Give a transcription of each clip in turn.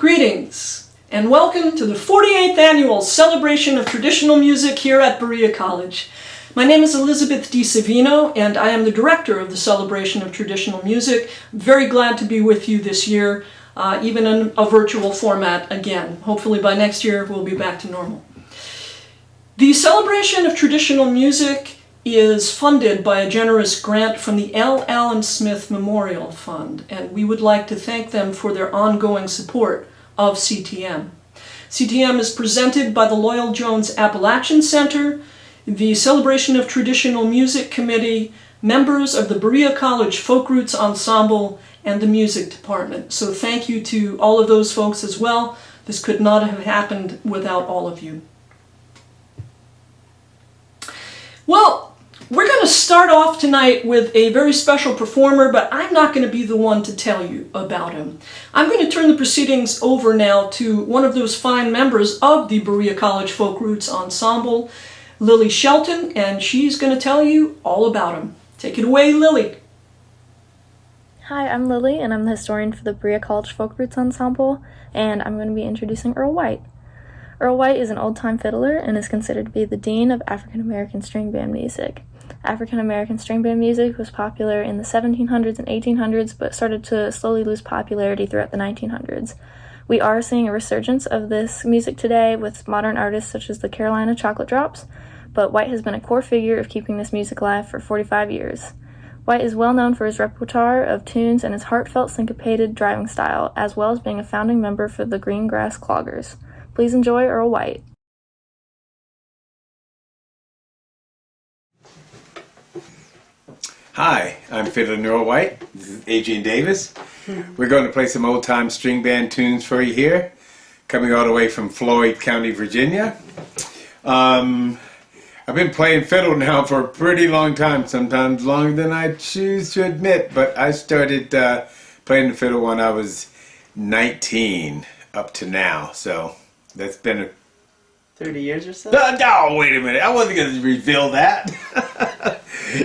Greetings, and welcome to the 48th Annual Celebration of Traditional Music here at Berea College. My name is Elizabeth DiSavino, and I am the director of the Celebration of Traditional Music. I'm very glad to be with you this year, even in a virtual format again. Hopefully by next year we'll be back to normal. The Celebration of Traditional Music is funded by a generous grant from the L. Allen Smith Memorial Fund, and we would like to thank them for their ongoing support of CTM. CTM is presented by the Loyal Jones Appalachian Center, the Celebration of Traditional Music Committee, members of the Berea College Folk Roots Ensemble, and the Music Department. So thank you to all of those folks as well. This could not have happened without all of you. Well, we're going to start off tonight with a very special performer, but I'm not going to be the one to tell you about him. I'm going to turn the proceedings over now to one of those fine members of the Berea College Folk Roots Ensemble, Lily Shelton, and she's going to tell you all about him. Take it away, Lily. Hi, I'm Lily, and I'm the historian for the Berea College Folk Roots Ensemble, and I'm going to be introducing Earl White. Earl White is an old-time fiddler and is considered to be the dean of African American string band music. African American string band music was popular in the 1700s and 1800s, but started to slowly lose popularity throughout the 1900s. We are seeing a resurgence of this music today with modern artists such as the Carolina Chocolate Drops, but White has been a core figure of keeping this music alive for 45 years. White is well known for his repertoire of tunes and his heartfelt syncopated driving style, as well as being a founding member for the Green Grass Cloggers. Please enjoy Earl White. Hi, I'm Fiddler Earl White. This is Adrian Davis. We're going to play some old-time string band tunes for you here, coming all the way from Floyd County, Virginia. I've been playing fiddle now for a pretty long time, sometimes longer than I choose to admit, but I started playing the fiddle when I was 19 up to now, so that's been 30 years or so? No, wait a minute. I wasn't going to reveal that.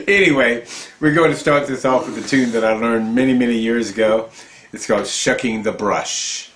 Anyway, we're going to start this off with a tune that I learned many, many years ago. It's called Shucking the Brush.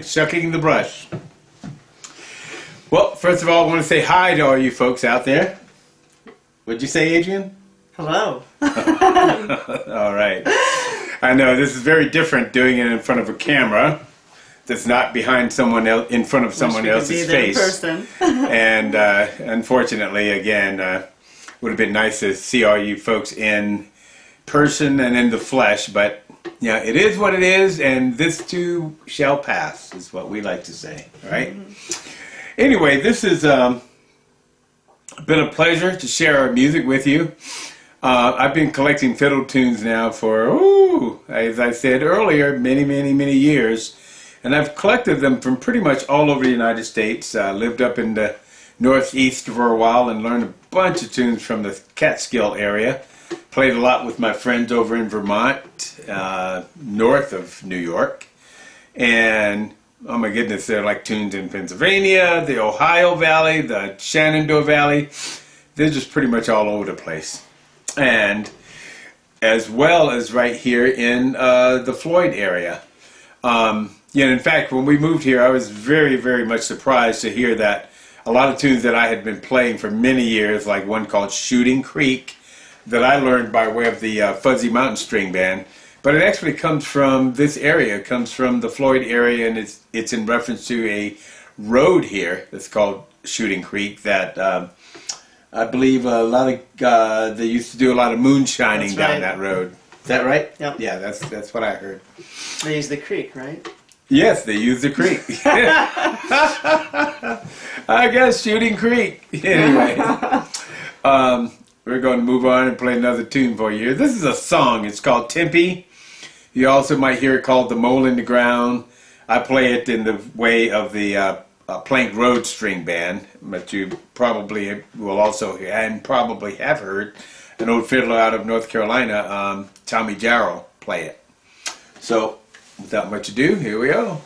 shucking the brush. Well, first of all, I want to say hi to all you folks out there. What'd you say, Adrian? Hello. All right. I know this is very different doing it in front of a camera that's not behind someone else, in front of someone else's face. Person. And unfortunately, again, would have been nice to see all you folks in person and in the flesh, but yeah, it is what it is, and this too shall pass, is what we like to say, right? Anyway, this has been a pleasure to share our music with you. I've been collecting fiddle tunes now for, as I said earlier, many, many, many years. And I've collected them from pretty much all over the United States. Lived up in the Northeast for a while and learned a bunch of tunes from the Catskill area. Played a lot with my friends over in Vermont, north of New York. And oh my goodness, they're like tunes in Pennsylvania, the Ohio Valley, the Shenandoah Valley. They're just pretty much all over the place. And as well as right here in the Floyd area. In fact, when we moved here, I was very, very much surprised to hear that a lot of tunes that I had been playing for many years, like one called Shooting Creek, that I learned by way of the Fuzzy Mountain String Band. But it actually comes from this area. It comes from the Floyd area, and it's in reference to a road here that's called Shooting Creek that I believe a lot of they used to do a lot of moonshining down that road. Is that right? Yep. Yeah, that's what I heard. They use the creek, right? Yes, they use the creek. I guess Shooting Creek. Anyway, we're going to move on and play another tune for you here. This is a song. It's called Tempe. You also might hear it called The Mole in the Ground. I play it in the way of the Plank Road String Band, but you probably will also hear, and probably have heard, an old fiddler out of North Carolina, Tommy Jarrell, play it. So, without much ado, here we go.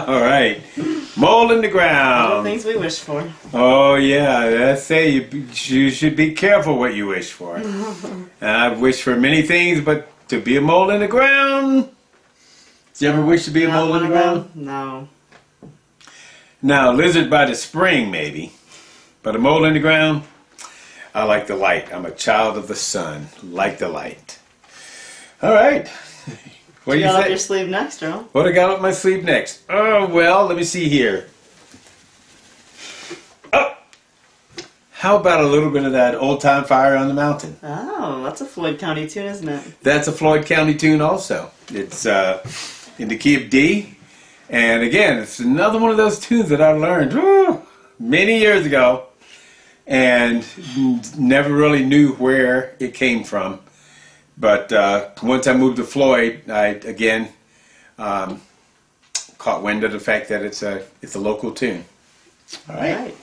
All right. Mole in the All the ground. things we wish for. Oh yeah, I say you should be careful what you wish for. And I've wished for many things, but to be a mole in the ground. Did you ever wish to be a Not mole in one the of ground? them? No. Now, lizard by the spring maybe, but a mole in the ground. I like the light. I'm a child of the sun. Like the light. All right. What do you got up say? your sleeve next, Earl? What I got up my sleeve next? Oh, well, let me see here. Oh! How about a little bit of that Old Time Fire on the Mountain? Oh, that's a Floyd County tune, isn't it? That's a Floyd County tune also. It's in the key of D. And again, it's another one of those tunes that I learned many years ago and never really knew where it came from. But once I moved to Floyd, I again caught wind of the fact that it's a local tune. All right. Right.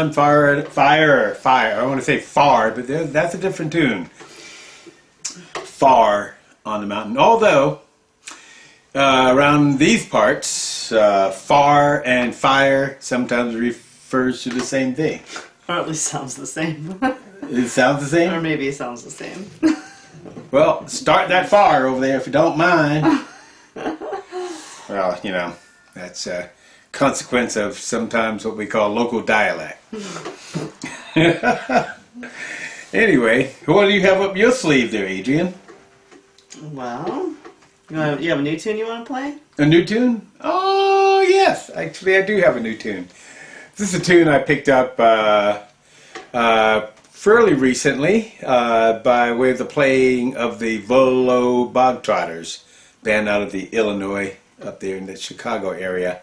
time, fire. I want to say far, but that's a different tune. Far on the mountain. Although, around these parts, far and fire sometimes refers to the same thing. Or at least sounds the same. It sounds the same? Or maybe it sounds the same. Well, start that fire over there if you don't mind. Well, you know, that's a consequence of sometimes what we call local dialect. Anyway, what do you have up your sleeve there, Adrian? Well, you have a new tune you want to play? A new tune? Oh, yes. Actually, I do have a new tune. This is a tune I picked up fairly recently by way of the playing of the Volo Bogtrotters, band out of the Illinois, up there in the Chicago area.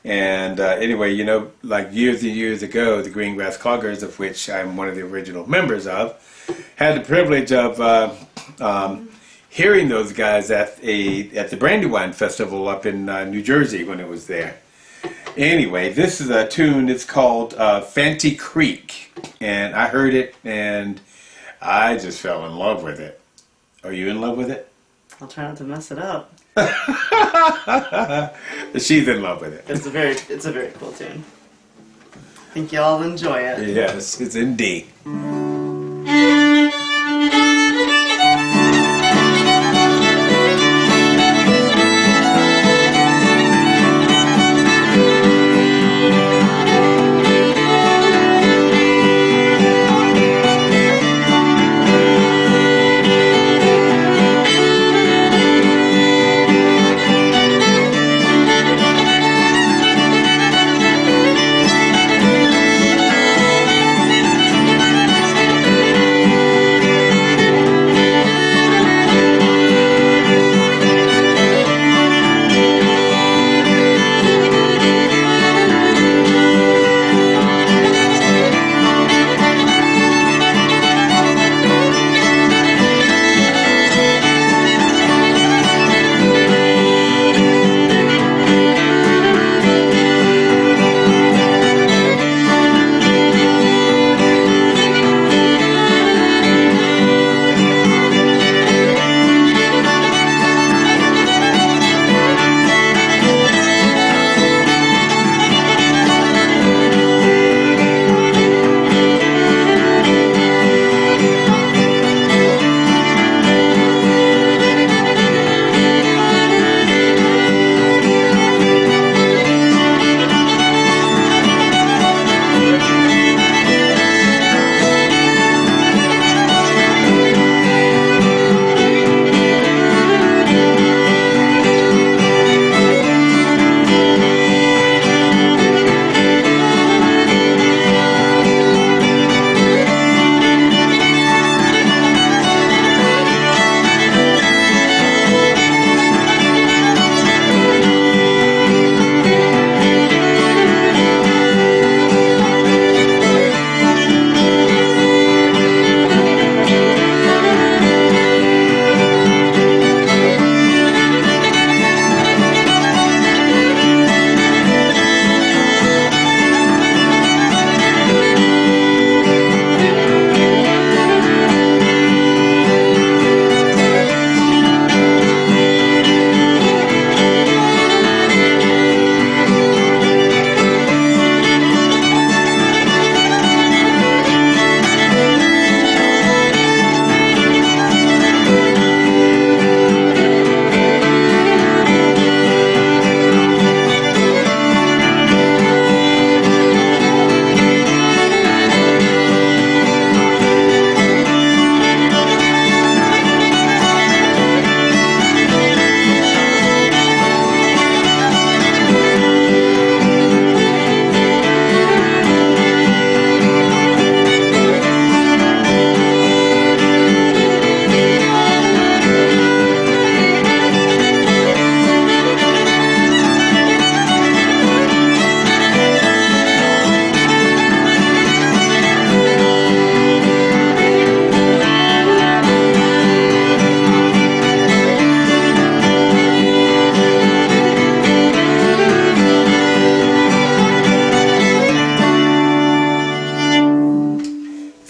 And anyway, you know, like years and years ago, the Greengrass Cloggers, of which I'm one of the original members of, had the privilege of hearing those guys at the Brandywine Festival up in New Jersey when it was there. Anyway, this is a tune. It's called Fanty Creek, and I heard it and I just fell in love with it. Are you in love with it? I'll try not to mess it up. She's in love with it. It's a very cool tune. I think y'all enjoy it. Yes, it's indeed.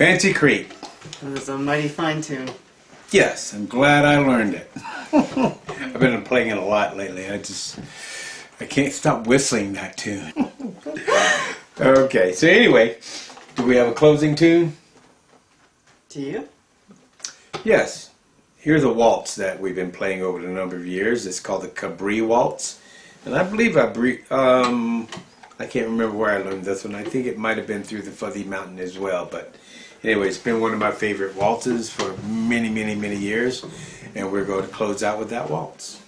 Fancy Creek. It was a mighty fine tune. Yes, I'm glad I learned it. I've been playing it a lot lately. I can't stop whistling that tune. Okay, so anyway, do we have a closing tune? To you? Yes. Here's a waltz that we've been playing over the number of years. It's called the Cabri Waltz. And I believe I can't remember where I learned this one. I think it might have been through the Fuzzy Mountain as well. But anyway, it's been one of my favorite waltzes for many, many, many years. And we're going to close out with that waltz.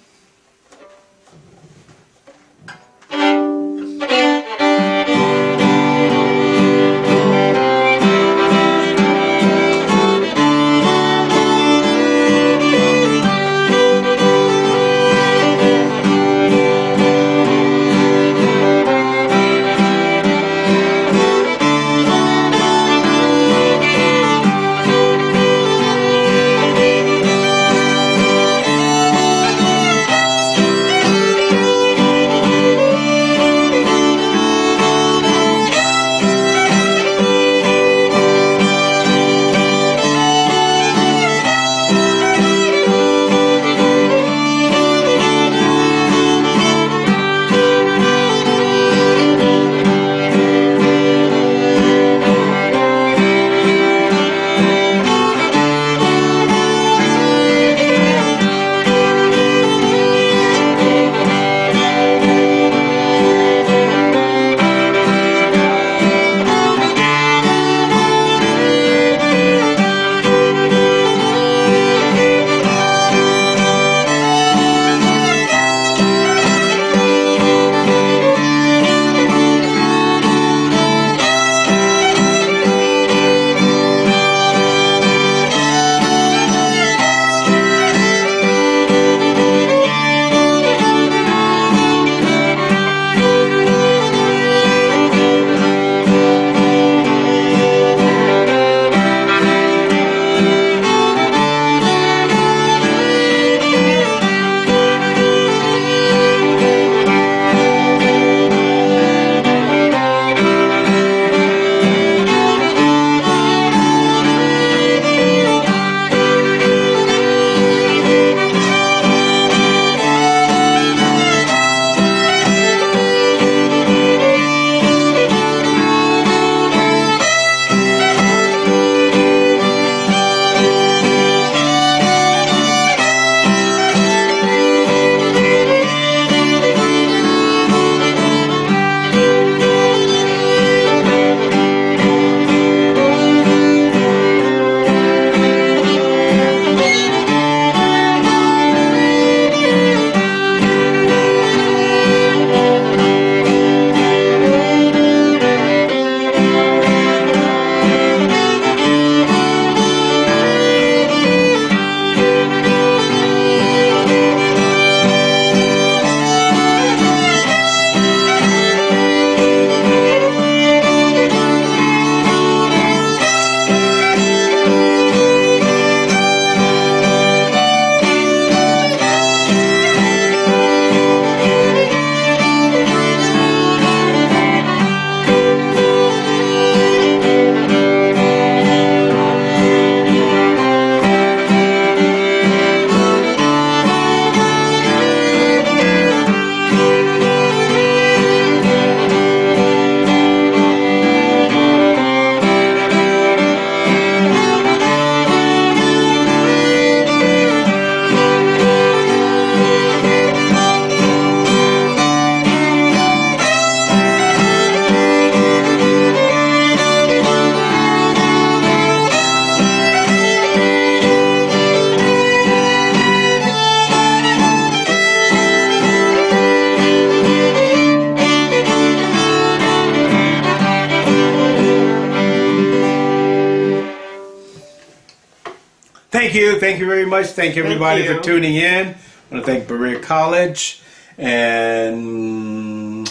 Thank you. Thank you very much. Thank everybody for tuning in. I want to thank Berea College and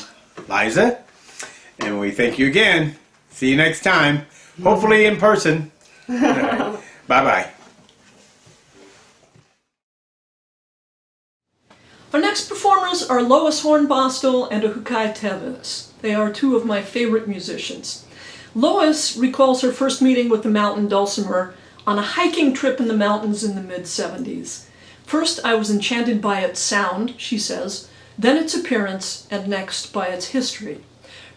Liza. And we thank you again. See you next time. Hopefully in person. Right. Bye-bye. Our next performers are Lois Hornbostel and Ctm Teves. They are two of my favorite musicians. Lois recalls her first meeting with the mountain dulcimer on a hiking trip in the mountains in the mid-70s. First, I was enchanted by its sound, she says, then its appearance, and next by its history.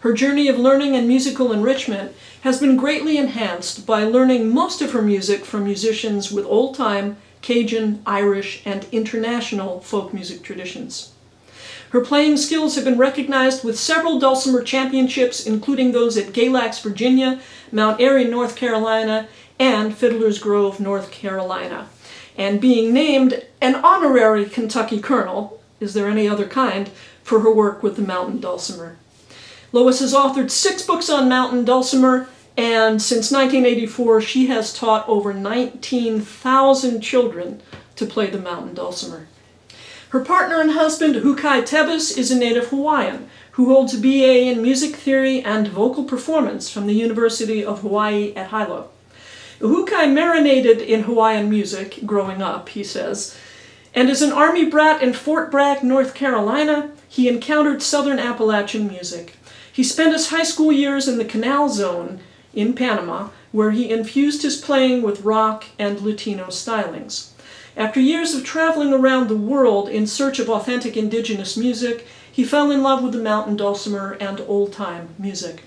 Her journey of learning and musical enrichment has been greatly enhanced by learning most of her music from musicians with old-time, Cajun, Irish, and international folk music traditions. Her playing skills have been recognized with several dulcimer championships, including those at Galax, Virginia, Mount Airy, North Carolina, and Fiddler's Grove, North Carolina, and being named an honorary Kentucky Colonel, is there any other kind, for her work with the mountain dulcimer. Lois has authored 6 books on mountain dulcimer, and since 1984 she has taught over 19,000 children to play the mountain dulcimer. Her partner and husband, Ctm Teves, is a native Hawaiian who holds a BA in music theory and vocal performance from the University of Hawaii at Hilo. Ctm marinated in Hawaiian music growing up, he says, and as an Army brat in Fort Bragg, North Carolina, he encountered Southern Appalachian music. He spent his high school years in the Canal Zone in Panama, where he infused his playing with rock and Latino stylings. After years of traveling around the world in search of authentic indigenous music, he fell in love with the mountain dulcimer and old-time music.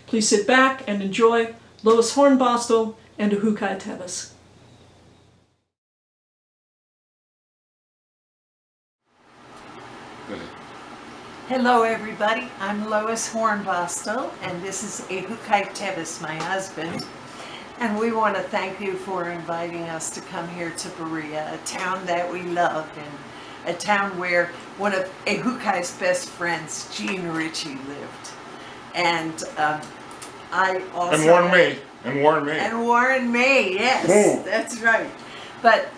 Please sit back and enjoy Lois Hornbostel and Ctm Teves. Hello everybody, I'm Lois Hornbostel and this is Ctm Teves, my husband. And we want to thank you for inviting us to come here to Berea, a town that we love and a town where one of Ctm's best friends, Gene Ritchie, lived. And I also... And Warren May. And Warren May. And Warren May, yes, Ooh. That's right. But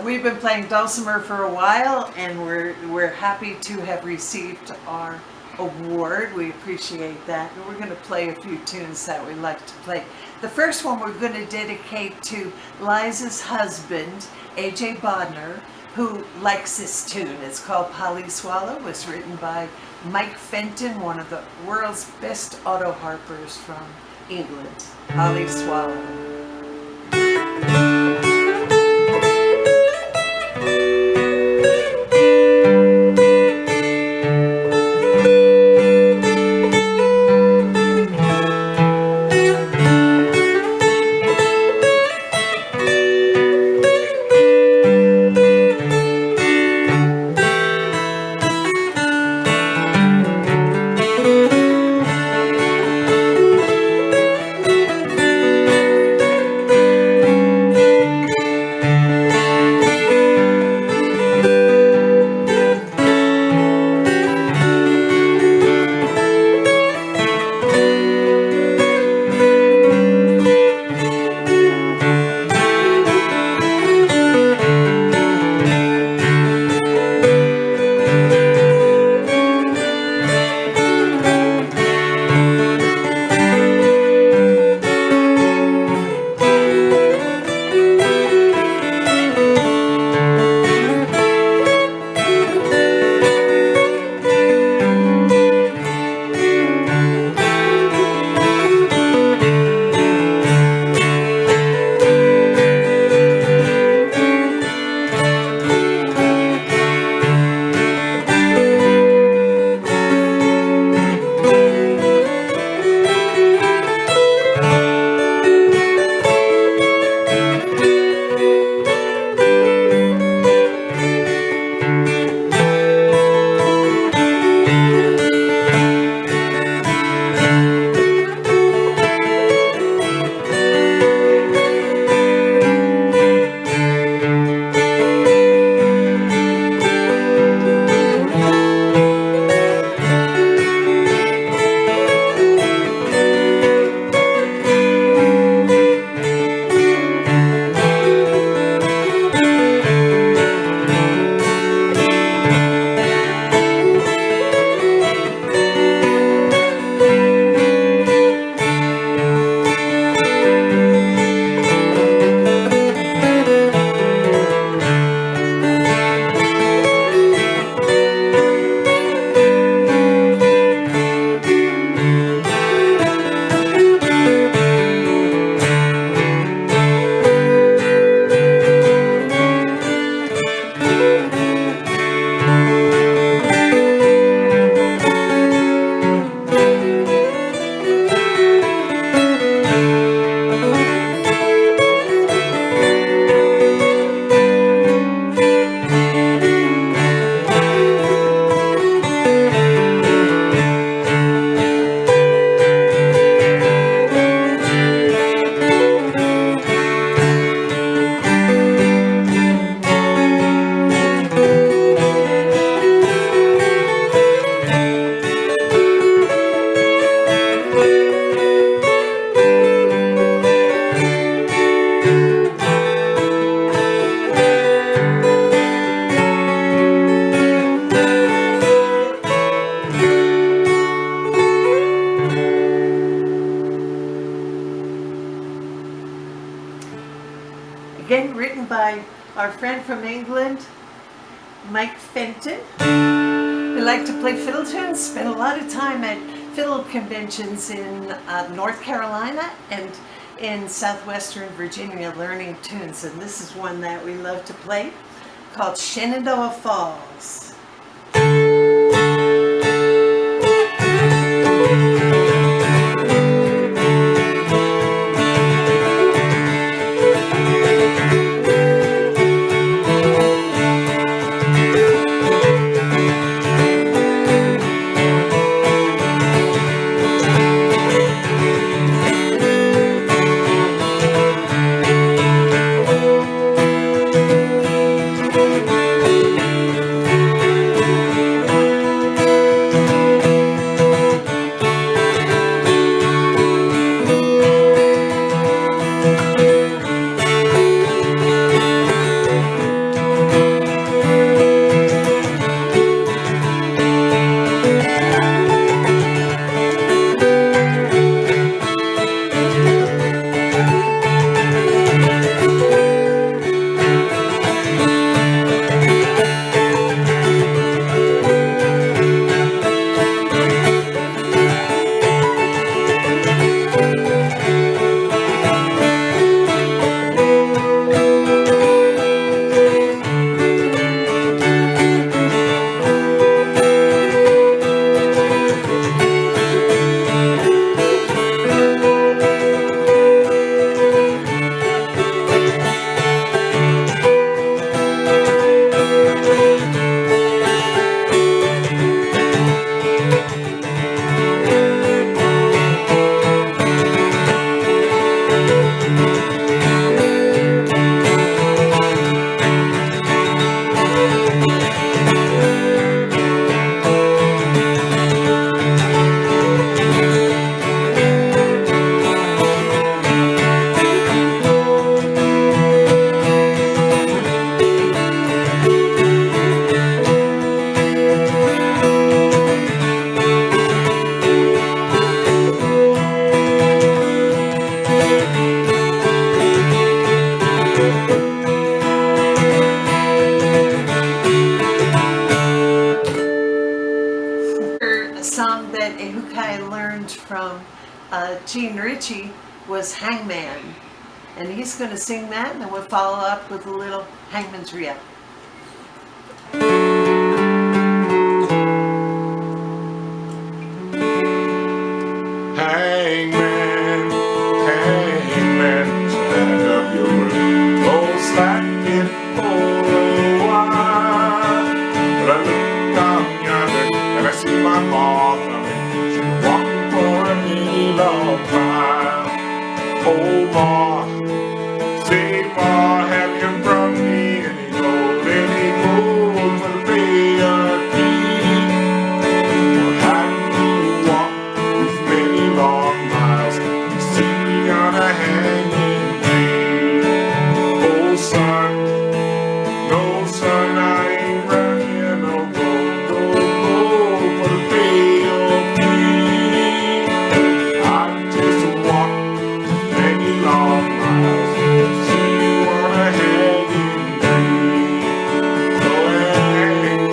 we've been playing dulcimer for a while and we're happy to have received our award. We appreciate that. And we're going to play a few tunes that we like to play. The first one we're going to dedicate to Liza's husband, A.J. Bodner, who likes this tune. It's called Polly Swallow. It was written by Mike Fenton, one of the world's best auto harpers from England. Polly Swallow. Again, written by our friend from England, Mike Fenton. We like to play fiddle tunes, spend a lot of time at fiddle conventions in North Carolina and in southwestern Virginia learning tunes. And this is one that we love to play called Shenandoah Falls. Gene Ritchie was Hangman, and he's going to sing that, and then we'll follow up with a little Hangman's Reel. Hangman, hangman, stand up your old slacking for a while. But I look down yonder and I see my ma coming. She's walking for a many long mile. Oh ma, say ma, have you brought me any gold? Any gold for the pay of tea? Or have you walked these many long miles to see me on a hanging tree? Oh son, no son, I ain't running no gold, no gold for the pay of tea. I just walked many long miles to see you on a hanging tree. Oh hangman,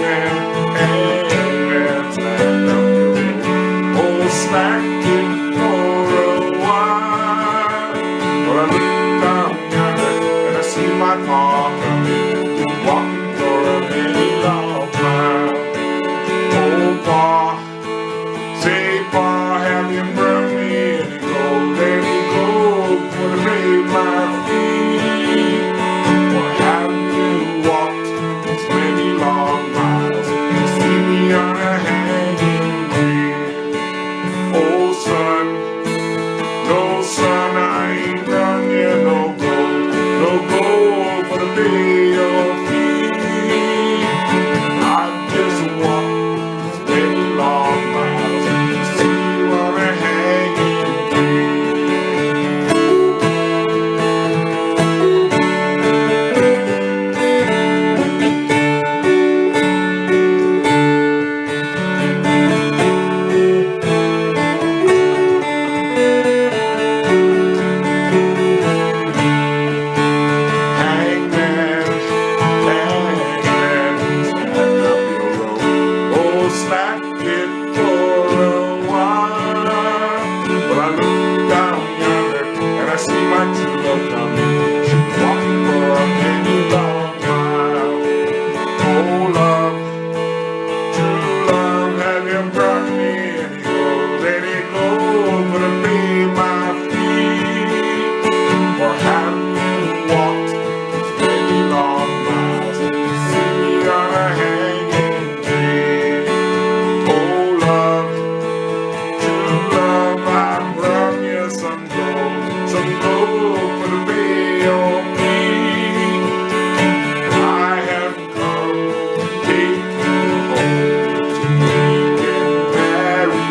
hangman, stand up your old slacking for a while. But I look down yonder and I see my ma coming, walking for a many long mile. Oh pa, say pa, have you brought me any gold for to pay my fee? Or have you walked these many long miles to see me on a hanging tree? Oh son, no son, I ain't done yet no gold for the to welcome you. She's walking for a many long mile. Oh love, true love, have you brought me any gold? Any gold for to pay my fee? Or have you walked these many long miles to see me on a hanging tree? Oh love, true love, I brought you some gold for to pay your fee. I have come to take you home so we can marry.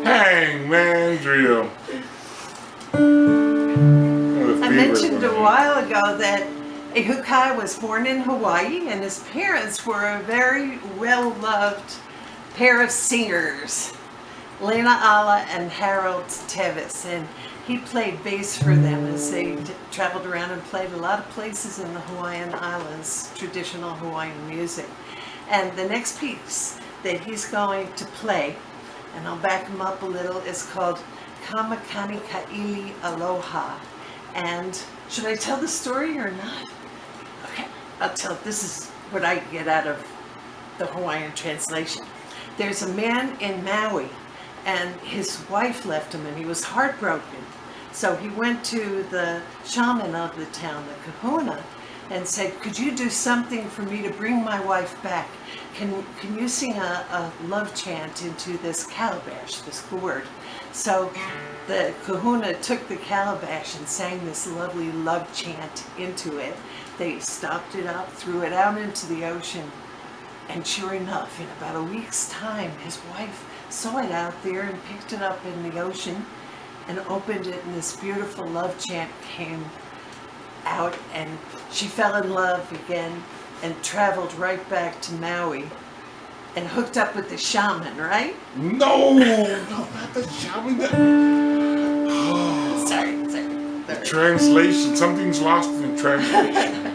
Hangman drill. I mentioned a while ago that Ehukai was born in Hawaii, and his parents were a very well-loved pair of singers, Lena Ala and Harold Teves, and he played bass for them as they traveled around and played a lot of places in the Hawaiian Islands, traditional Hawaiian music. And the next piece that he's going to play, and I'll back him up a little, is called Kamakani Kaili Aloha. And should I tell the story or not? Okay, I'll tell it. This is what I get out of the Hawaiian translation. There's a man in Maui, and his wife left him, and he was heartbroken. So he went to the shaman of the town, the kahuna, and said, could you do something for me to bring my wife back? Can you sing a love chant into this calabash, this gourd? So the kahuna took the calabash and sang this lovely love chant into it. They stopped it up, threw it out into the ocean, and sure enough, in about a week's time, his wife saw it out there and picked it up in the ocean and opened it, and this beautiful love chant came out, and she fell in love again and traveled right back to Maui and hooked up with the shaman, right? No, not the shaman. Sorry. The translation, something's lost in the translation.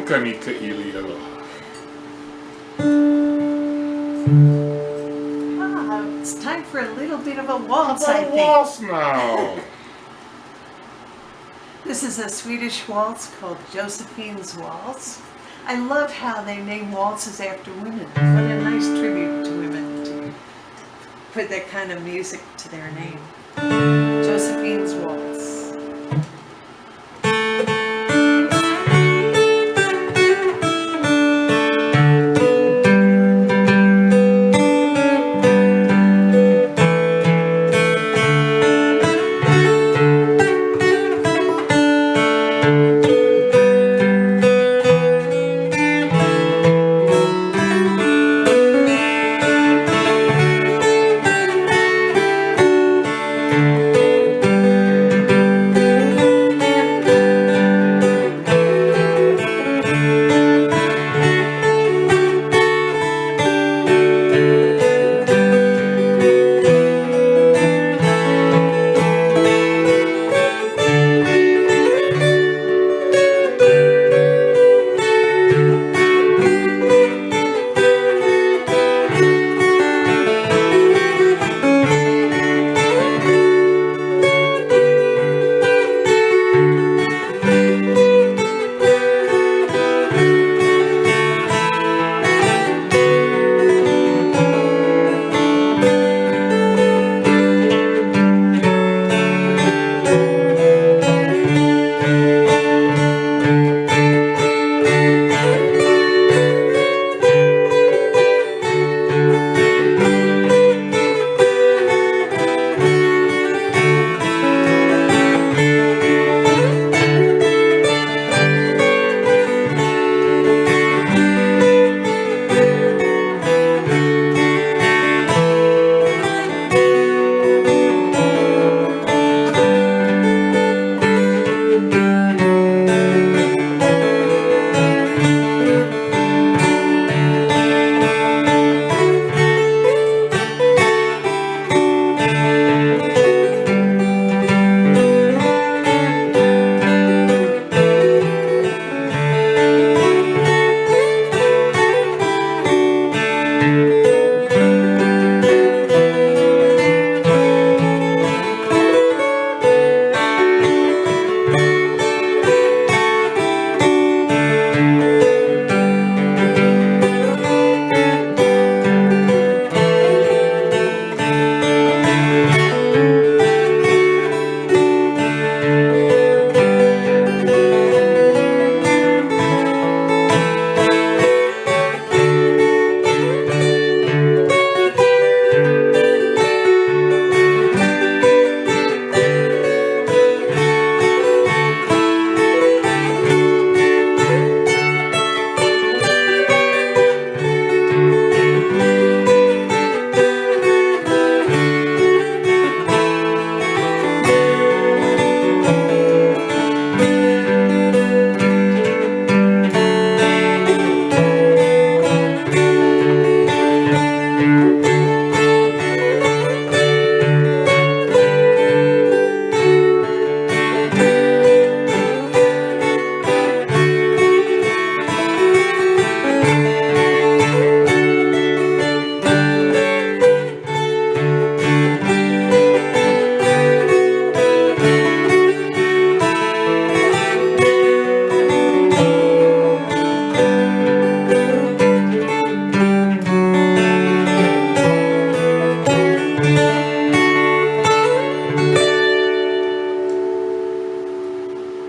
Kanika ili aloha. It's time for a little bit of a waltz, I How about think. waltz now? This is a Swedish waltz called Josephine's Waltz. I love how they name waltzes after women. What a nice tribute to women to put that kind of music to their name. Josephine's Waltz.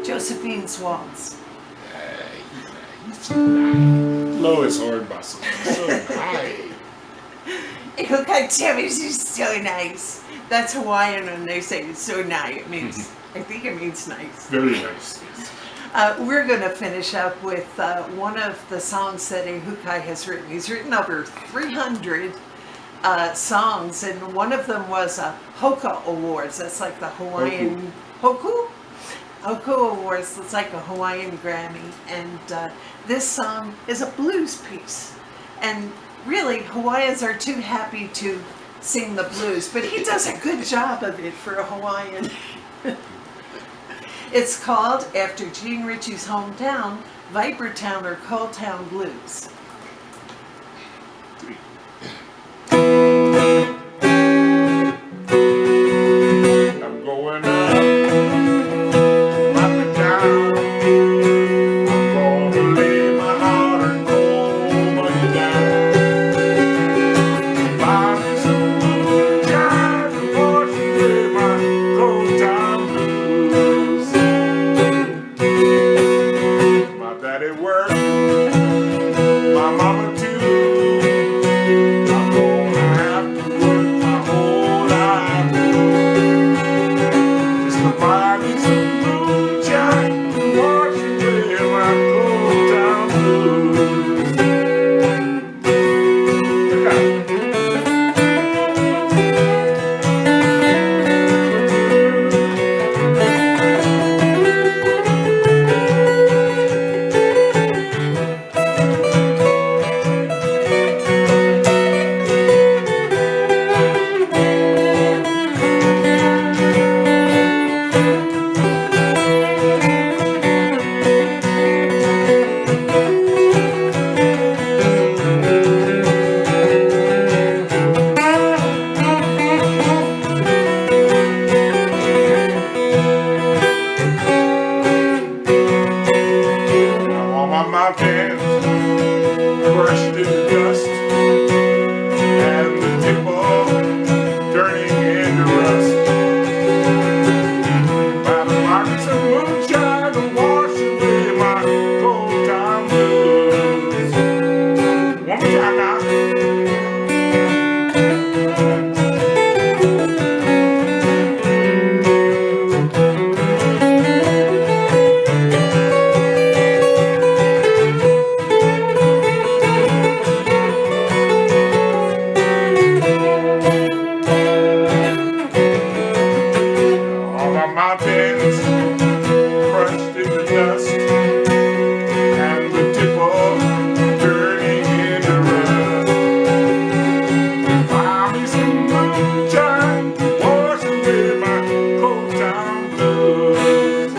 Josephine's Waltz. He's so nice. Lois Hornbostel. He's so nice. He's so nice. That's Hawaiian when they say it's so nice. It means, I think it means nice. Very nice. We're going to finish up with one of the songs that Ehukai has written. He's written over 300 songs, and one of them was Hoka Awards. That's like the Hawaiian Hoku Awards. It's like a Hawaiian Grammy, and this song is a blues piece. And really, Hawaiians are too happy to sing the blues, but he does a good job of it for a Hawaiian. It's called, after Gene Ritchie's hometown, Vipertown or Coaltown Blues. I'm going up, rock down. I'm gonna lay my heart and cold money down. Buy me some moonshine to wash away my cold town blues. My daddy worked, my mama too. I'm gonna have to work my whole life just to buy me some moonshine to wash away my cold town blues. Now all my mountains crushed in the dust, and the tip of turning into rust. By the markets of moonshine to wash away my cold town blues. One more time now. All my mountains crushed in the dust, and the tip of turning into rust. Buy me some moonshine, wash away my cold town blues.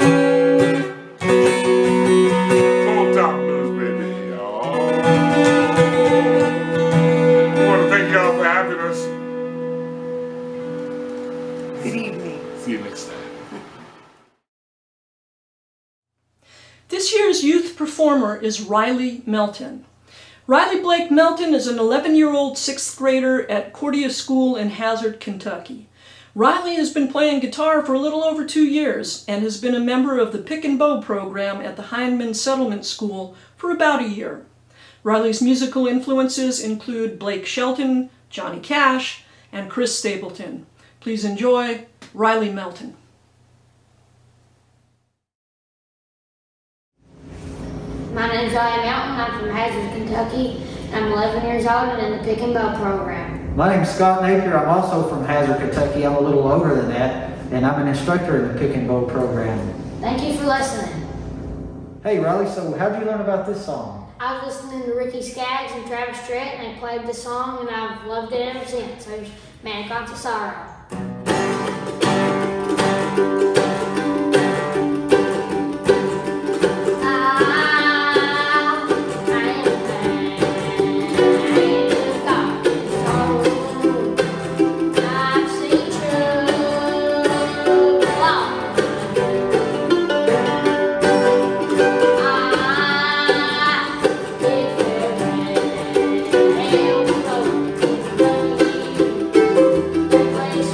Cold town blues, baby. Oh. I want to thank y'all for having us. Good evening. See you next time. This year's youth performer is Riley Melton. Riley Blake Melton is an 11-year-old sixth grader at Cordia School in Hazard, Kentucky. Riley has been playing guitar for a little over 2 years and has been a member of the Pick and Bow program at the Hindman Settlement School for about a year. Riley's musical influences include Blake Shelton, Johnny Cash, and Chris Stapleton. Please enjoy Riley Melton. My name is Riley Melton. I'm from Hazard, Kentucky. I'm 11 years old and in the Pick and Bow program. My name's Scott Napier. I'm also from Hazard, Kentucky. I'm a little older than that, and I'm an instructor in the Pick and Bow program. Thank you for listening. Hey, Riley, so how'd you learn about this song? I was listening to Ricky Skaggs and Travis Tritt, and they played the song, and I've loved it ever since. There's Man Caught to Sorrow. Place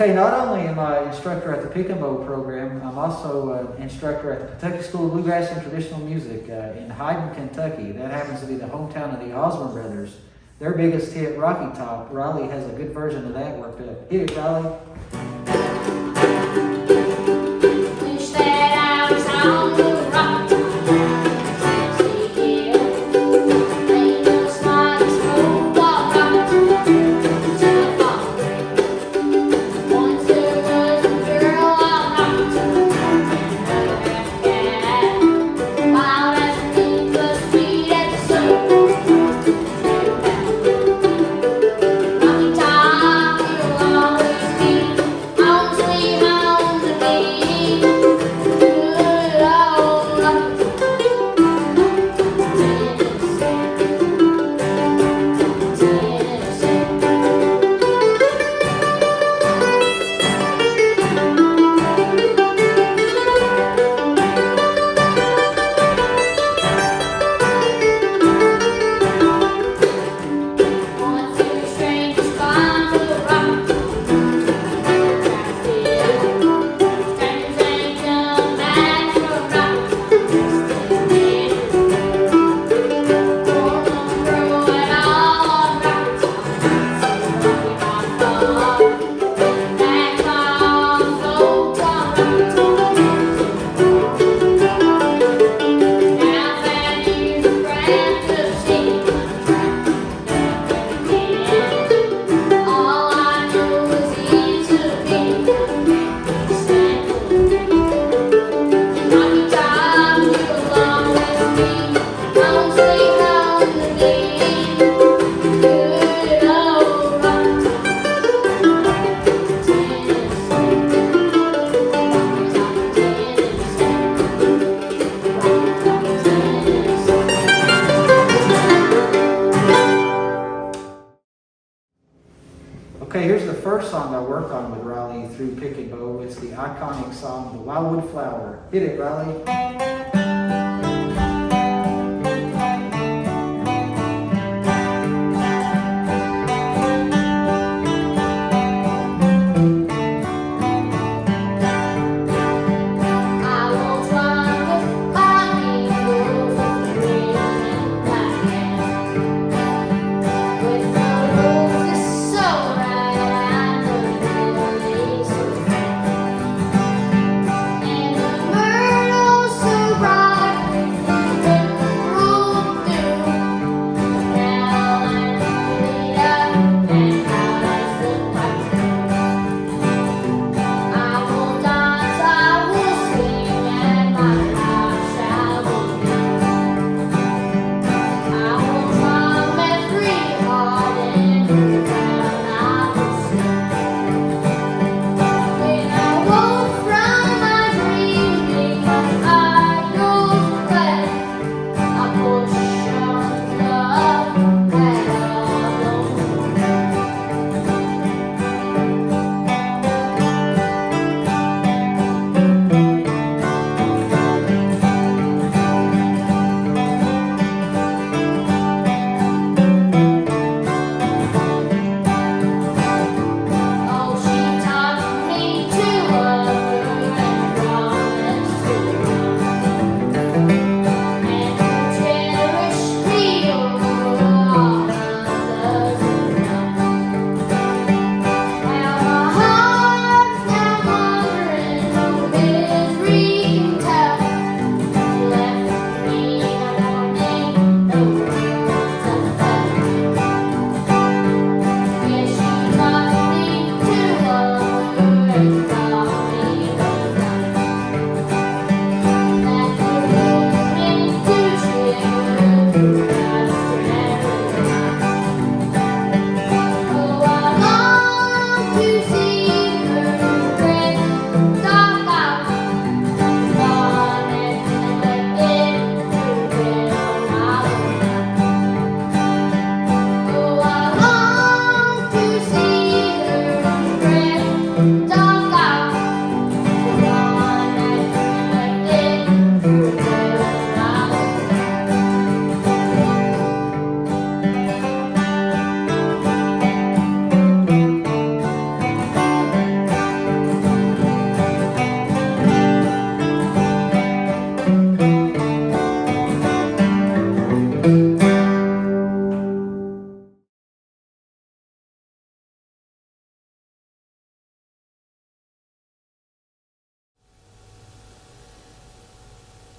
Okay, not only am I instructor at the Pick and Bow program, I'm also an instructor at the Kentucky School of Bluegrass and Traditional Music in Hyden, Kentucky. That happens to be the hometown of the Osborne brothers. Their biggest hit, Rocky Top. Riley has a good version of that worked up. Hit it, Riley. Wish that I was on the rock. Ain't no smart smoke or rock. Once there was a girl I rocked. Wild as a bee, but sweet as a soul. Rocky Top will always be home sweet home to me. Good old Rocky Once two strangers gone to rock. Strangers ain't come back from rock. Hormones growing all rock. Back on folks on rock. Now that years of grand to see. All I know is he's to be. Rocky Top will always be home sweet home to me. Good old Rocky Okay, here's the first song I worked on with Riley through Pick and Bow. It's the iconic song, The Wildwood Flower. Hit it, Riley. I once run with Bobby Wolf and green and black hair. With the roses so red and the lilies so fair. And the myrtle so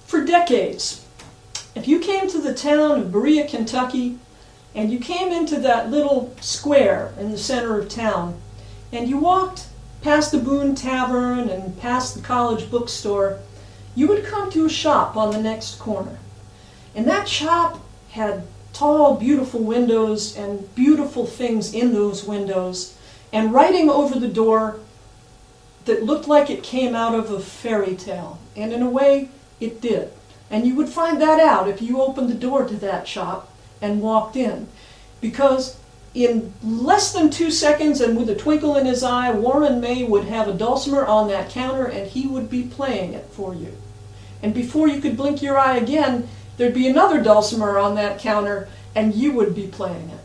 For decades, if you came to the town of Berea, Kentucky, and you came into that little square in the center of town, and you walked past the Boone Tavern and past the college bookstore, you would come to a shop on the next corner. And that shop had tall, beautiful windows and beautiful things in those windows, and writing over the door that looked like it came out of a fairy tale. And in a way, it did. And you would find that out if you opened the door to that shop and walked in. Because in less than 2 seconds and with a twinkle in his eye, Warren May would have a dulcimer on that counter and he would be playing it for you. And before you could blink your eye again, there'd be another dulcimer on that counter and you would be playing it.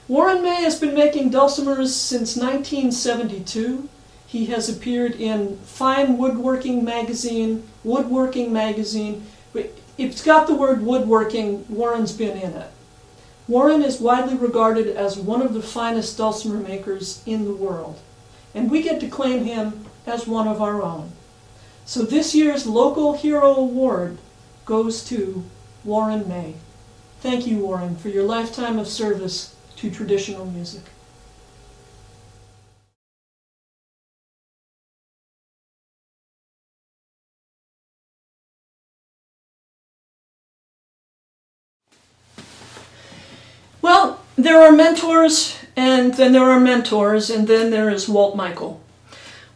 Warren May has been making dulcimers since 1972. He has appeared in Fine Woodworking Magazine. If it's got the word woodworking, Warren's been in it. Warren is widely regarded as one of the finest dulcimer makers in the world, and we get to claim him as one of our own. So this year's Local Hero Award goes to Warren May. Thank you, Warren, for your lifetime of service to traditional music. Well, there are mentors, and then there are mentors, and then there is Walt Michael.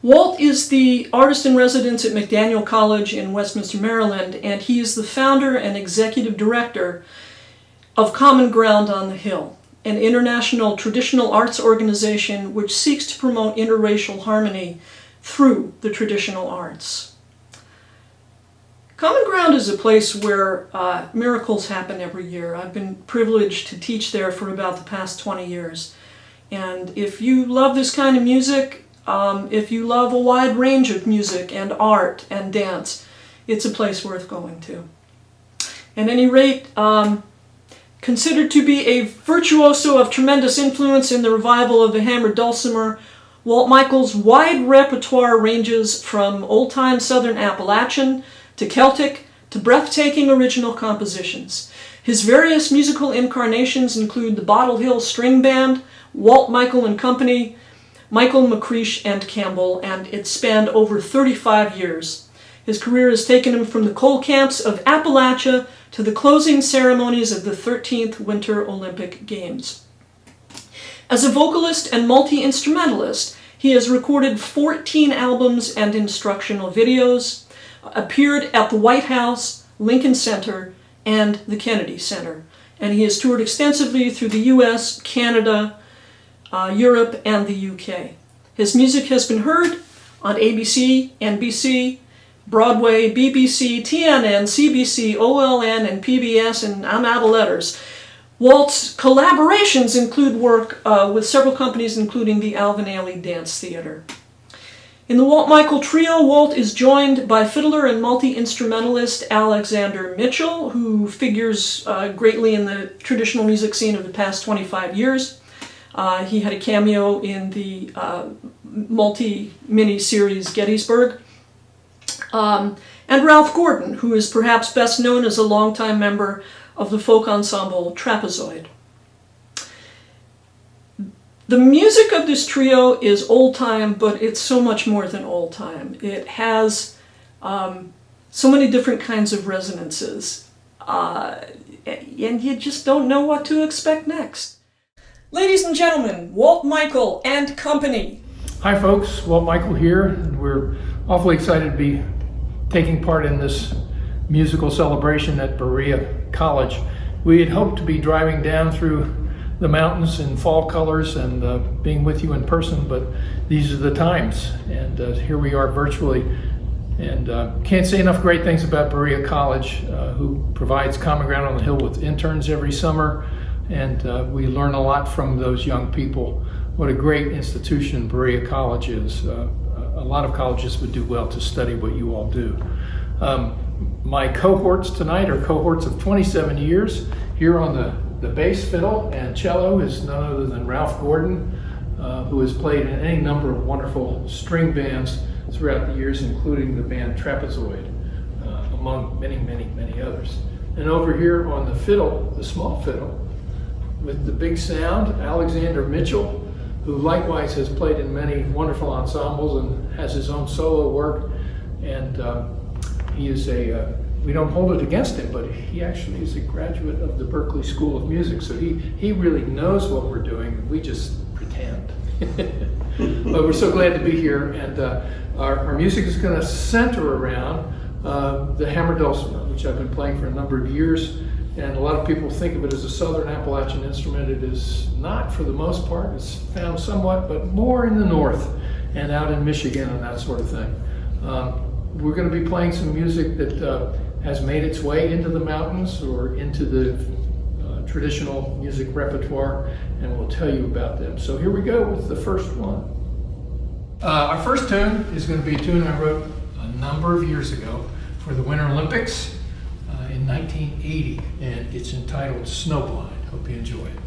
Walt is the artist in residence at McDaniel College in Westminster, Maryland, and he is the founder and executive director of Common Ground on the Hill, an international traditional arts organization which seeks to promote interracial harmony through the traditional arts. Common Ground is a place where miracles happen every year. I've been privileged to teach there for about the past 20 years. And if you love this kind of music, if you love a wide range of music and art and dance, it's a place worth going to. At any rate, considered to be a virtuoso of tremendous influence in the revival of the hammered dulcimer, Walt Michael's wide repertoire ranges from old-time Southern Appalachian to Celtic to breathtaking original compositions. His various musical incarnations include the Bottle Hill String Band, Walt Michael and Company, Michael McCreesh and Campbell, and it spanned over 35 years. His career has taken him from the coal camps of Appalachia to the closing ceremonies of the 13th Winter Olympic Games. As a vocalist and multi-instrumentalist, he has recorded 14 albums and instructional videos, appeared at the White House, Lincoln Center, and the Kennedy Center, and he has toured extensively through the US, Canada, Europe, and the UK. His music has been heard on ABC, NBC, Broadway, BBC, TNN, CBC, OLN, and PBS, and I'm out of letters. Walt's collaborations include work with several companies, including the Alvin Ailey Dance Theater. In the Walt Michael Trio, Walt is joined by fiddler and multi-instrumentalist Alexander Mitchell, who figures greatly in the traditional music scene of the past 25 years. He had a cameo in the multi-mini-series Gettysburg. And Ralph Gordon, who is perhaps best known as a longtime member of the folk ensemble Trapezoid. The music of this trio is old-time, but it's so much more than old-time. It has so many different kinds of resonances, and you just don't know what to expect next. Ladies and gentlemen, Walt Michael and Company. Hi folks, Walt Michael here, and we're awfully excited to be taking part in this musical celebration at Berea College. We had hoped to be driving down through the mountains in fall colors and being with you in person, but these are the times, and here we are virtually. And can't say enough great things about Berea College, who provides Common Ground on the Hill with interns every summer, and we learn a lot from those young people. What a great institution Berea College is. A lot of colleges would do well to study what you all do. My cohorts tonight are cohorts of 27 years. Here on the bass, fiddle, and cello is none other than Ralph Gordon, who has played in any number of wonderful string bands throughout the years, including the band Trapezoid. among many, many, many others. And over here on the fiddle, the small fiddle, with the big sound, Alexander Mitchell, who likewise has played in many wonderful ensembles and has his own solo work. And he is we don't hold it against him, but he actually is a graduate of the Berklee School of Music, so he really knows what we're doing. We just pretend. But we're so glad to be here, and our music is going to center around the hammer dulcimer, which I've been playing for a number of years, and a lot of people think of it as a Southern Appalachian instrument. It is not for the most part. It's found somewhat, but more in the north and out in Michigan and that sort of thing. We're going to be playing some music that has made its way into the mountains or into the traditional music repertoire, and we'll tell you about them. So here we go with the first one. Our first tune is going to be a tune I wrote a number of years ago for the Winter Olympics in 1980, and it's entitled Snowblind. Hope you enjoy it.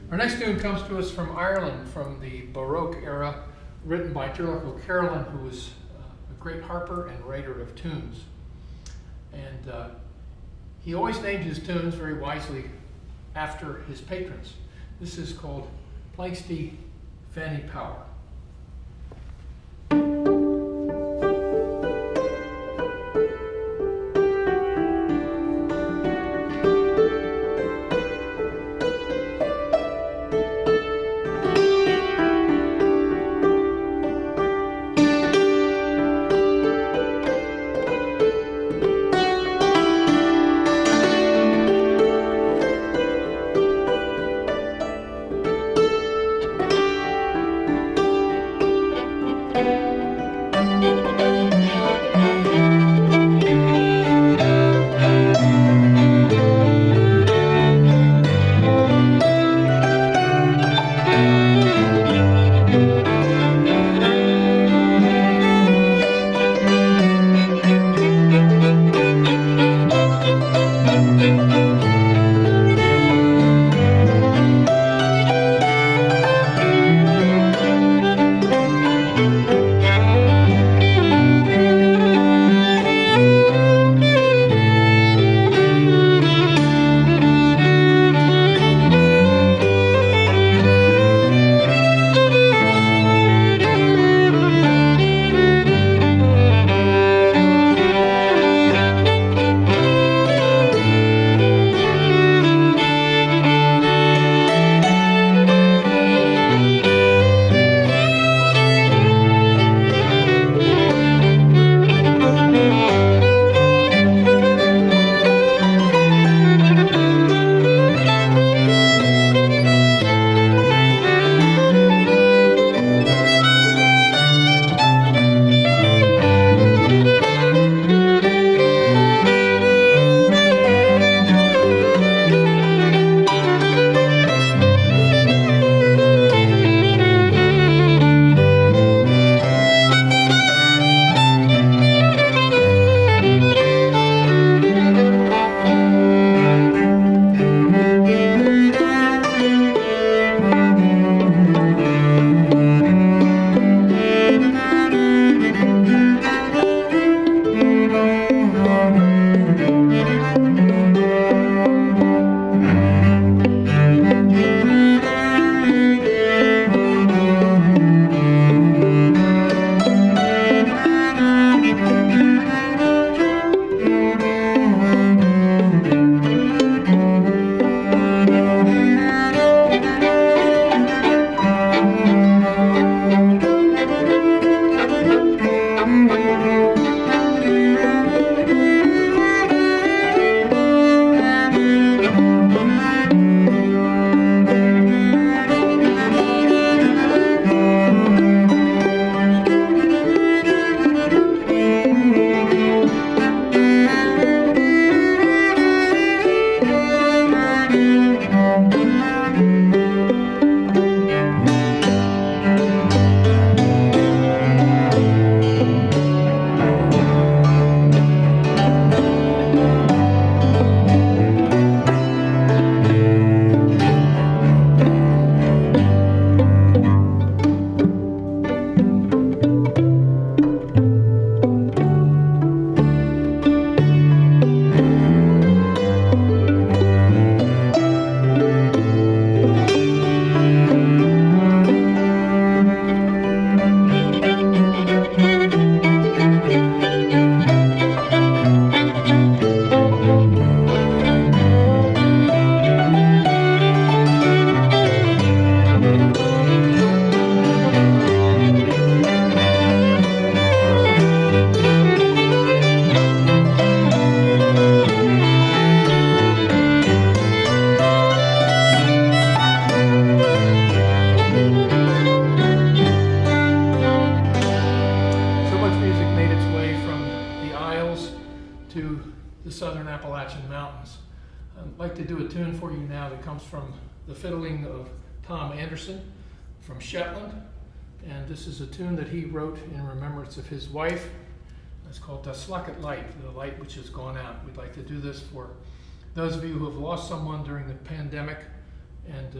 Our next tune comes to us from Ireland, from the Baroque era, written by Turlough Carolan, who was a great harper and writer of tunes. And he always named his tunes very wisely after his patrons. This is called Planxty Fanny Power. to the southern Appalachian Mountains. I'd like to do a tune for you now that comes from the fiddling of Tom Anderson from Shetland. And this is a tune that he wrote in remembrance of his wife. It's called Das Lacket Light, the light which has gone out. We'd like to do this for those of you who have lost someone during the pandemic, and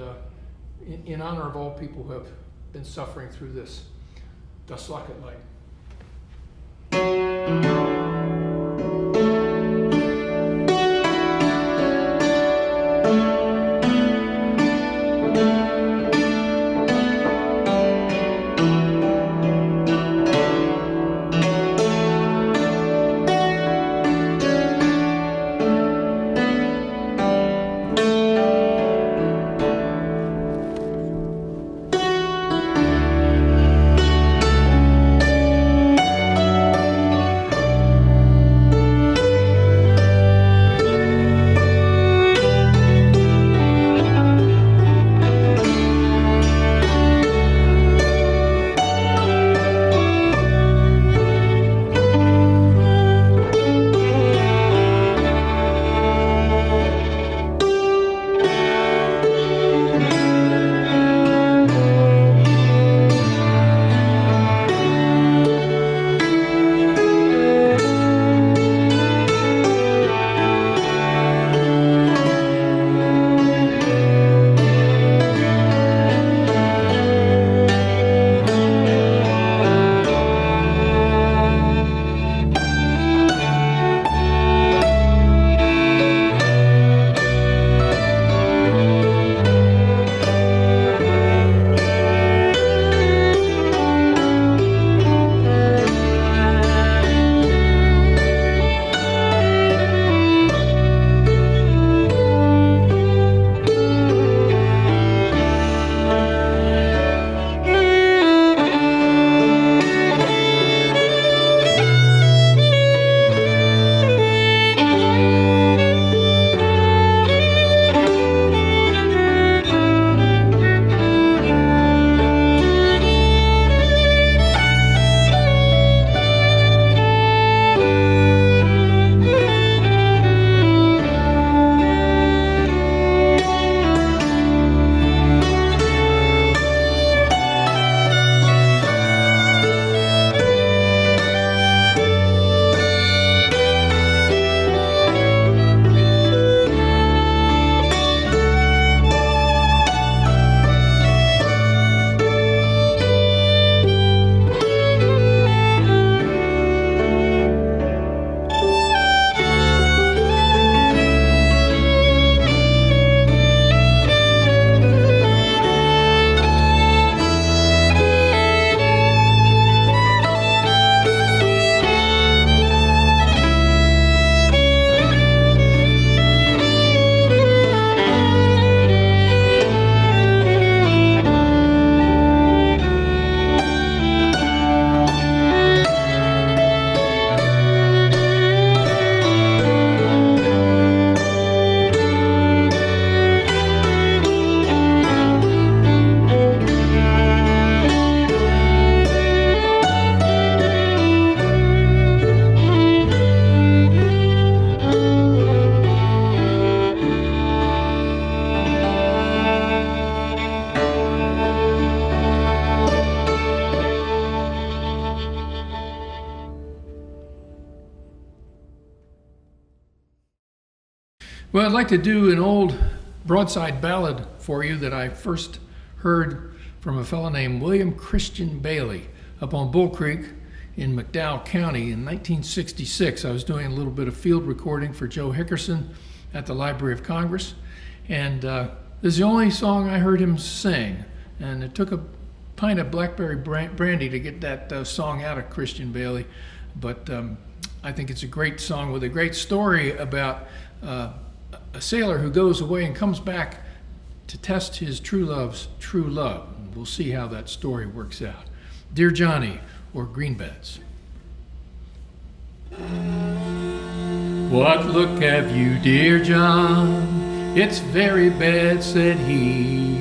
in honor of all people who have been suffering through this. Das Lacket Light. Well, I'd like to do an old broadside ballad for you that I first heard from a fellow named William Christian Bailey up on Bull Creek in McDowell County in 1966. I was doing a little bit of field recording for Joe Hickerson at the Library of Congress, and this is the only song I heard him sing, and it took a pint of blackberry brandy to get that song out of Christian Bailey, but I think it's a great song with a great story about a sailor who goes away and comes back to test his true love's true love. And we'll see how that story works out. Dear Johnny, or Greenbeds. What look have you, dear John? It's very bad, said he.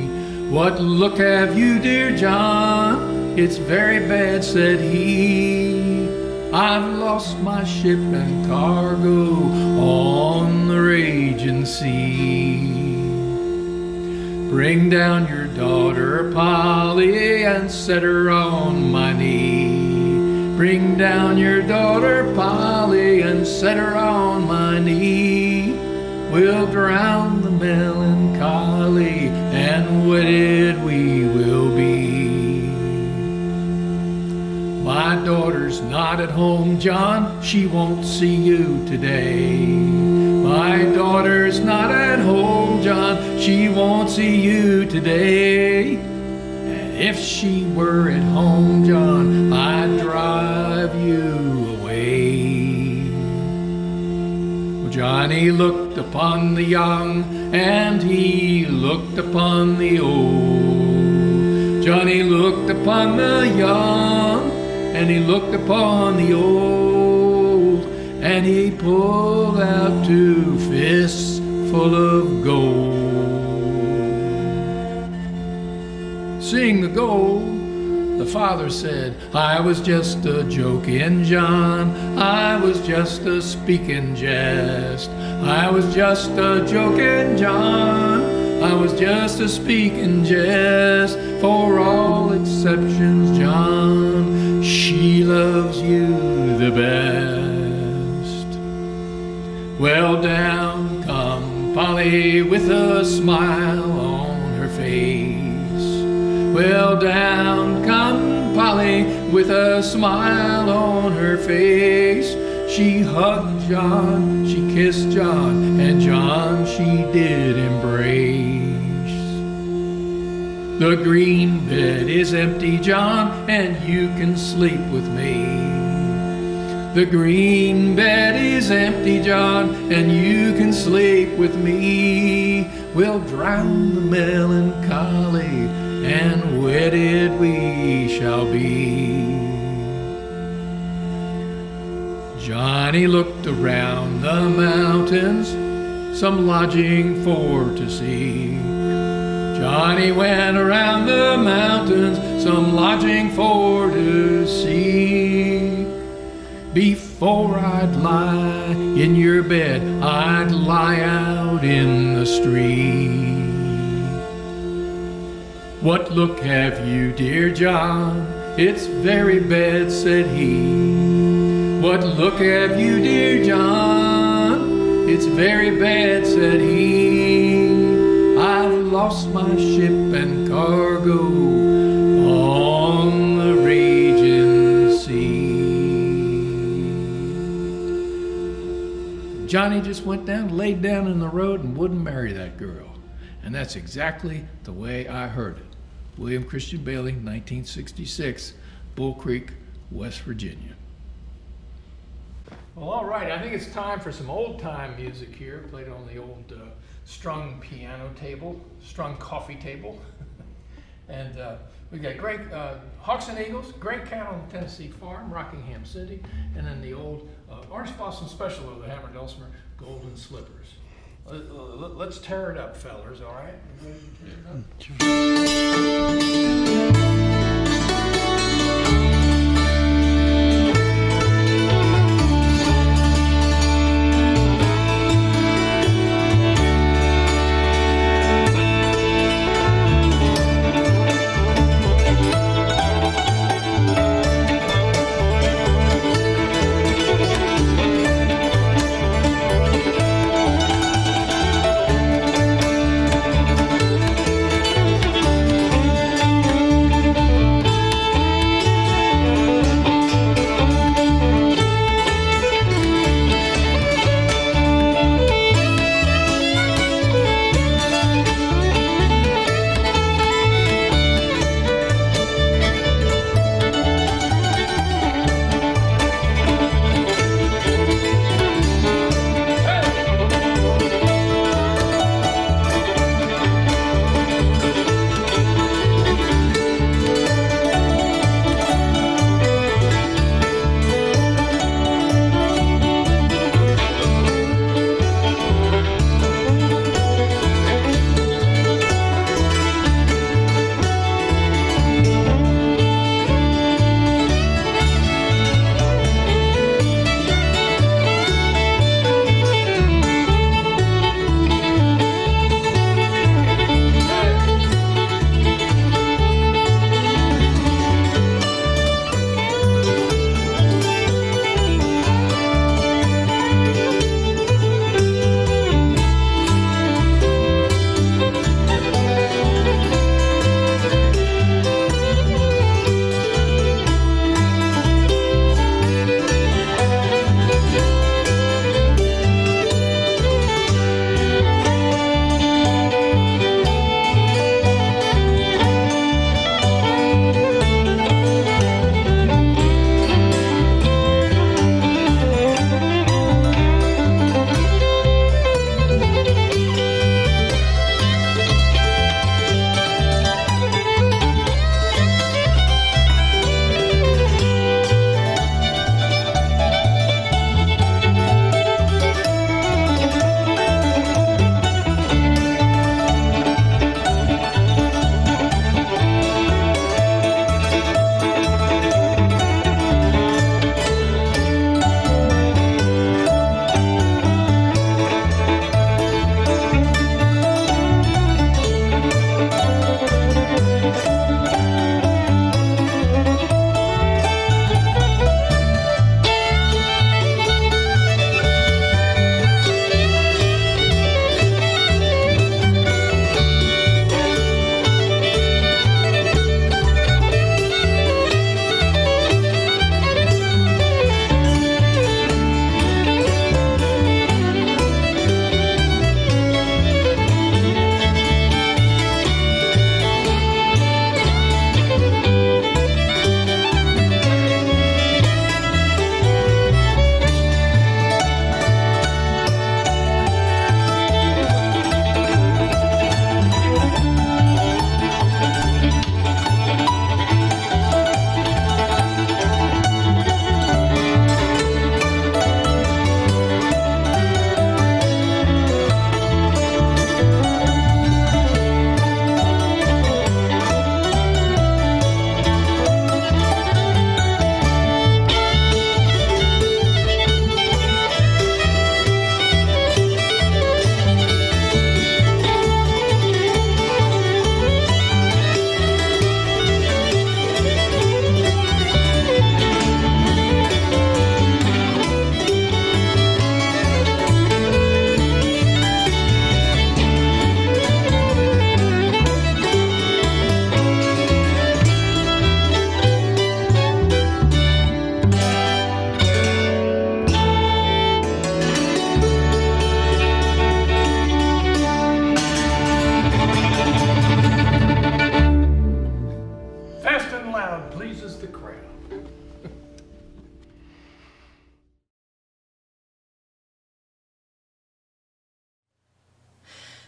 What look have you, dear John? It's very bad, said he. I've lost my ship and cargo on the raging sea. Bring down your daughter Polly and set her on my knee. Bring down your daughter Polly and set her on my knee. We'll drown the melancholy and wedded we will be. My daughter's not at home, John, she won't see you today. My daughter's not at home, John, she won't see you today. And if she were at home, John, I'd drive you away. Well, Johnny looked upon the young and he looked upon the old. Johnny looked upon the young and he looked upon the old, and he pulled out 2 fists full of gold. Seeing the gold, the father said, I was just a joking, John. I was just a speaking jest. I was just a joking, John. I was just a speaking jest. For all exceptions, John, she loves you the best. Well, down come Polly with a smile on her face. Well, down come Polly with a smile on her face. She hugged John, she kissed John, and John she did embrace. The green bed is empty, John, and you can sleep with me. The green bed is empty, John, and you can sleep with me. We'll drown the melancholy, and wedded we shall be. Johnny looked around the mountains, some lodging for to see. Johnny went around the mountains, some lodging for to see. Before I'd lie in your bed, I'd lie out in the street. What look have you, dear John? It's very bad, said he. What look have you, dear John? It's very bad, said he. I've lost my ship and cargo on the raging sea. Johnny just went down, laid down in the road and wouldn't marry that girl. And that's exactly the way I heard it. William Christian Bailey, 1966, Bull Creek, West Virginia. Well, all right, I think it's time for some old-time music here, played on the old strung piano table, strung coffee table. And we got great Hawks and Eagles, Great Cat on the Tennessee Farm, Rockingham City, and then the old Hornbostel Special of the Hammer Dulcimer, Golden Slippers. Let's tear it up, fellers, all right? You ready to tear it up?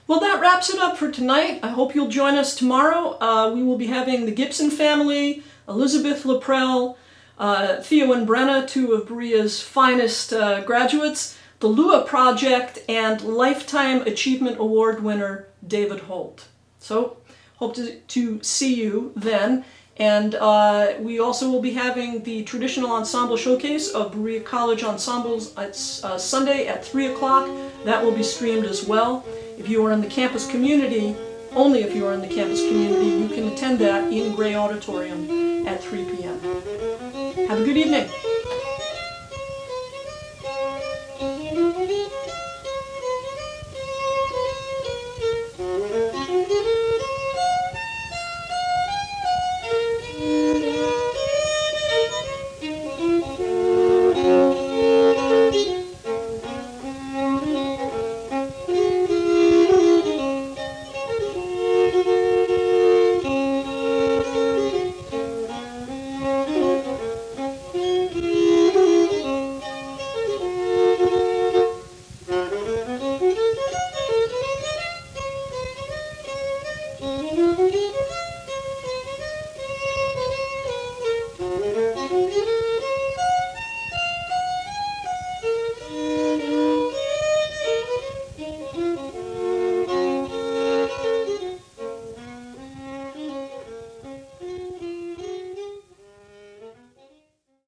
Well, that wraps it up for tonight. I hope you'll join us tomorrow. We will be having the Gibson family, Elizabeth Laprelle, Theo and Brenna, two of Berea's finest graduates, the Lua Project, and Lifetime Achievement Award winner David Holt. So, hope to see you then. And we also will be having the traditional ensemble showcase of Berea College ensembles at Sunday at 3 o'clock. That will be streamed as well. If you are in the campus community, only if you are in the campus community, you can attend that in Gray Auditorium at 3 p.m. Have a good evening. Thank you.